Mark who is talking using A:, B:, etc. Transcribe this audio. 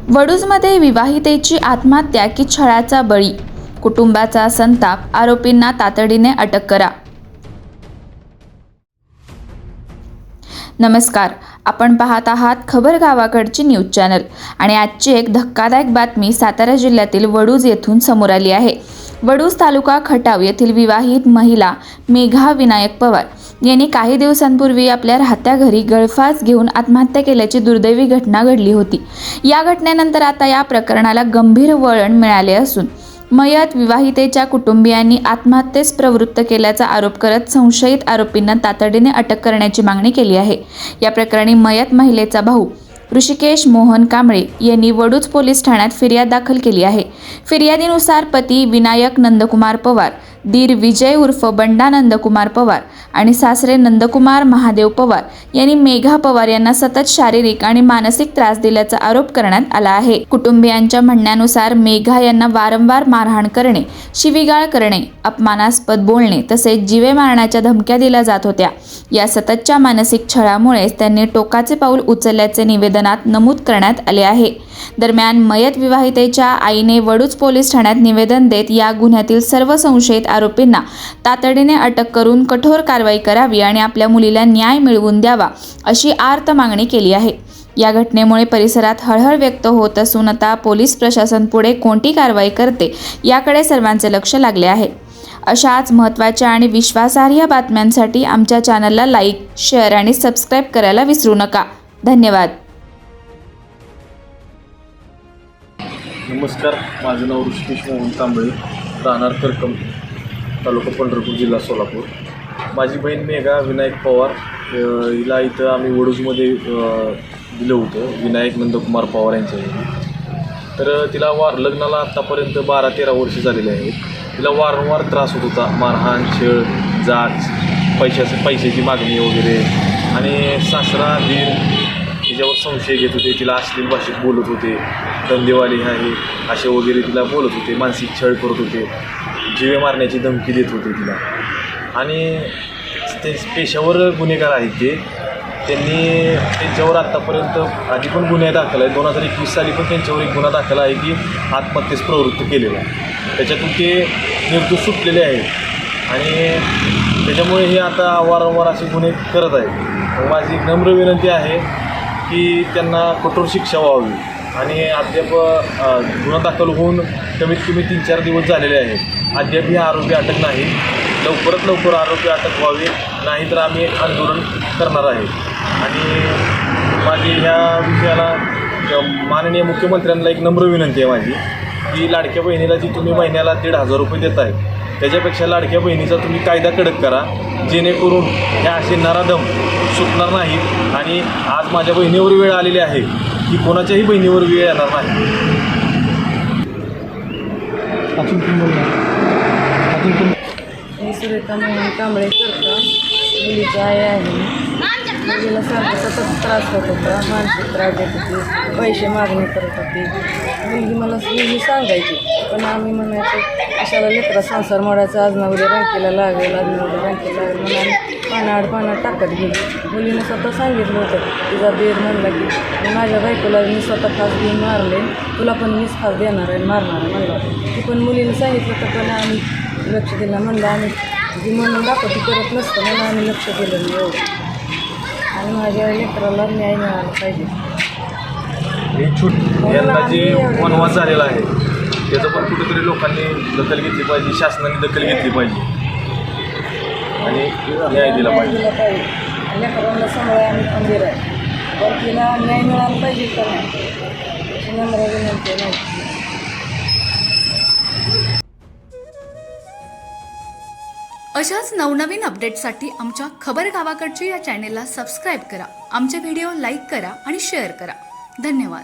A: वडूजमध्ये विवाहितेची आत्महत्या की छळाचा बळी, कुटुंबाचा संताप, आरोपींना तातडीने अटक करा। नमस्कार, आपण पाहत आहात खबर गावाकडची न्यूज चॅनल आणि आजची एक धक्कादायक बातमी सातारा जिल्ह्यातील वडूज येथून समोर आली आहे। वडूज तालुका खटाव येथील विवाहित महिला मेघा विनायक पवार यांनी काही दिवसांपूर्वी आपल्या राहत्या घरी गळफास घेऊन आत्महत्या केल्याची दुर्दैवी घटना घडली होती। या घटनेनंतर आता या प्रकरणाला गंभीर वळण मिळाले असून मयत विवाहितेच्या कुटुंबियांनी आत्महत्येस प्रवृत्त केल्याचा आरोप करत संशयित आरोपींना तातडीने अटक करण्याची मागणी केली आहे। या प्रकरणी मयत महिलेचा भाऊ ऋषिकेश मोहन कांबळे यांनी वडूज पोलीस ठाण्यात फिर्याद दाखल केली आहे। फिर्यादीनुसार पती विनायक नंदकुमार पवार, दीर विजय उर्फ बंडा नंदकुमार पवार आणि सासरे नंदकुमार महादेव पवार यांनी मेघा पवार यांना सतत शारीरिक आणि मानसिक त्रास दिल्याचा आरोप करण्यात आला आहे। कुटुंबियांच्या म्हणण्यानुसार मेघा यांना वारंवार मारहाण करणे, शिवीगाळ करणे, अपमानास्पद बोलणे तसेच जीवे मारण्याच्या धमक्या दिल्या जात होत्या। या सततच्या मानसिक छळामुळेच त्यांनी टोकाचे पाऊल उचलल्याचे निवेदनात नमूद करण्यात आले आहे। दरम्यान मयत विवाहितेच्या आईने वडूज पोलीस ठाण्यात निवेदन देत या गुन्ह्यातील सर्व संशयित आरोपींना तातडीने अटक करून कठोर कारवाई करावी आणि आपल्या मुलीला न्याय मिळवून द्यावा अशी आर्त मागणी केली आहे। या घटनेमुळे परिसरात हळहळ व्यक्त होत असून आता पोलीस प्रशासन पुढे कोणती कारवाई करते याकडे सर्वांचे लक्ष लागले आहे। अशाच महत्त्वाच्या आणि विश्वासार्ह बातम्यांसाठी आमच्या चॅनलला लाईक, शेअर आणि सबस्क्राईब करायला विसरू नका। धन्यवाद।
B: नमस्कार, माझं नाव ऋषिकेश मोहन कांबळे, राहणार करकम, तालुका पंढरपूर, जिल्हा सोलापूर। माझी बहीण मेघा विनायक पवार, हिला इथं आम्ही वडूजमध्ये दिलं होतं, विनायक नंदकुमार पवार यांच्या घरी। तर तिला लग्नाला आत्तापर्यंत 12-13 वर्ष झालेली आहेत। तिला वारंवार त्रास होत होता, मारहाण, छळ, जाच, पैशाची मागणी वगैरे, आणि सासरा दीर तिच्यावर संशय घेत होते, तिला अश्लील भाषेत बोलत होते, धंदेवाली आहे असे वगैरे तिला बोलत होते, मानसिक छळ करत होते, जीवे मारण्याची धमकी देत होते तिला। आणि ते पेशावर गुन्हेगार आहेत त्यांनी त्यांच्यावर आत्तापर्यंत आधी पण गुन्हे दाखल आहे। 2021 साली पण त्यांच्यावर एक गुन्हा दाखल आहे की आत्महत्येस प्रवृत्त केलेला आहे। त्याच्यातून ते निर्दोष सुटलेले आहेत आणि त्याच्यामुळे हे आता वारंवार असे गुन्हे करत आहेत। माझी नम्र विनंती आहे की त्यांना कठोर शिक्षा व्हावी आणि अद्याप गुन्हा दाखल होऊन कमीत कमी 3-4 दिवस झालेले आहेत, अद्याप हे आरोपी अटक नाही। लवकरात लवकर आरोपी अटक व्हावे, नाहीतर आम्ही आंदोलन करणार आहे। आणि माझी ह्या विषयाला माननीय मुख्यमंत्र्यांना एक नम्र विनंती आहे माझी की लाडक्या बहिणीला जी तुम्ही महिन्याला 1,500 रुपये देत आहे त्याच्यापेक्षा लाडक्या बहिणीचा तुम्ही कायदा कडक करा, जेणेकरून ह्या असे नराधम सुटणार नाहीत। आणि आज माझ्या बहिणीवर वेळ आलेली आहे की कोणाच्याही बहिणीवर वेळ येणार नाही।
C: मी सुरेखा मोहन कांबळे करता, मुलीची आई आहे। मुलीला सारखं सतत त्रास होत होता, मानसिक त्रास देत होती, पैसे मागणी करत होती। मुलगी मला मुलगी सांगायची, पण आम्ही म्हणायचो अशाला लेकरा संसार मोडायचा, आज ना उद्या बँकेला लागेल, आज ना उद्या बँकेला लागेल म्हणून आम्ही पानाआड टाकत गेलो। मुलीनं स्वतः सांगितलं होतं, तिचा दीर म्हणला की मी माझ्या बायकोला मी स्वतः फास घेऊन मारले, तुला पण मीच फास देणार आहे, मारणार आहे म्हणला। ती पण मुलीनं सांगितलं तर पण आम्ही लक्ष दिलं, म्हणलं आम्ही जी म्हणून दाखवती करत नसतं म्हणून आम्ही लक्ष दिलं नाही एवढं। आणि माझ्या लेकराला न्याय मिळाला पाहिजे।
B: यांना जे वनवास झालेला आहे त्याचं पण कुठेतरी लोकांनी दखल घेतली पाहिजे, शासनाने दखल घेतली पाहिजे आणि न्याय दिला पाहिजे।
C: लेकरांना सांभाळा आम्ही खंबीर आहे, पण तिला न्याय मिळाला पाहिजे का नाही अशी नम्र विनंती नाही।
D: अशाच नवनवीन अपडेट्ससाठी आमच्या खबर गावाकडची या चॅनेलला सबस्क्राईब करा, आमचे व्हिडिओ लाईक करा आणि शेअर करा। धन्यवाद।